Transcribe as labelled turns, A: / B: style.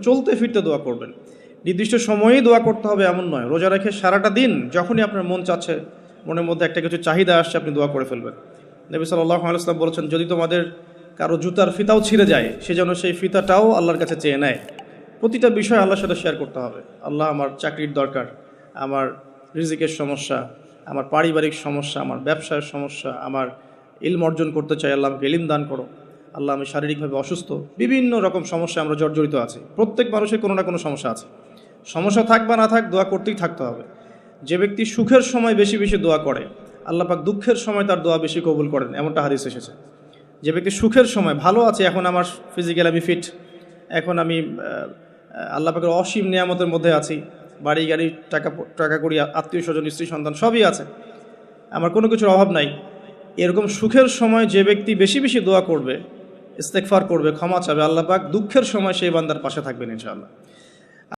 A: চলতে ফিরতে দোয়া করবেন। নির্দিষ্ট সময়েই দোয়া করতে হবে এমন নয়। রোজা রেখে সারাটা দিন যখনই আপনার মন চাচ্ছে, মনের মধ্যে একটা কিছু চাহিদা আসছে, আপনি দোয়া করে ফেলবেন। নবী সাল্লাল্লাহু আলাইহি ওয়াসাল্লাম বলেছেন, যদি তোমাদের কারো জুতার ফিতাও ছিঁড়ে যায়, সে যেন সেই ফিতাটাও আল্লাহর কাছে চেয়ে নেয়। প্রতিটা বিষয় আল্লাহর সাথে শেয়ার করতে হবে। আল্লাহ, আমার চাকরির দরকার, আমার রিজিকের সমস্যা, আমার পারিবারিক সমস্যা, আমার ব্যবসার সমস্যা, আমার ইলম অর্জন করতে চাই, আল্লাহ আমাকে ইলম দান করো। আল্লাহ, আমি শারীরিকভাবে অসুস্থ। বিভিন্ন রকম সমস্যা আমরা জর্জরিত আছি। প্রত্যেক মানুষের কোনো না কোনো সমস্যা আছে। সমস্যা থাক বা না থাক, দোয়া করতেই থাকতে হবে। যে ব্যক্তি সুখের সময় বেশি বেশি দোয়া করে, আল্লাহ পাক দুঃখের সময় তার দোয়া বেশি কবুল করেন, এমনটা হাদিস এসেছে। যে ব্যক্তি সুখের সময় ভালো আছে, এখন আমার ফিজিক্যাল আমি ফিট, এখন আমি আল্লাহ পাকের অসীম নিয়ামতের মধ্যে আছি, বাড়ি গাড়ি টাকা করি, আত্মীয় স্বজন, স্ত্রী সন্তান সবই আছে, আমার কোনো কিছুর অভাব নাই। এরকম সুখের সময় যে ব্যক্তি বেশি বেশি দোয়া করবে, ইস্তেগফার করবে, ক্ষমা চাবে, আল্লাহ পাক দুঃখের সময় সেই বান্দার পাশে থাকবেন ইনশাআল্লাহ।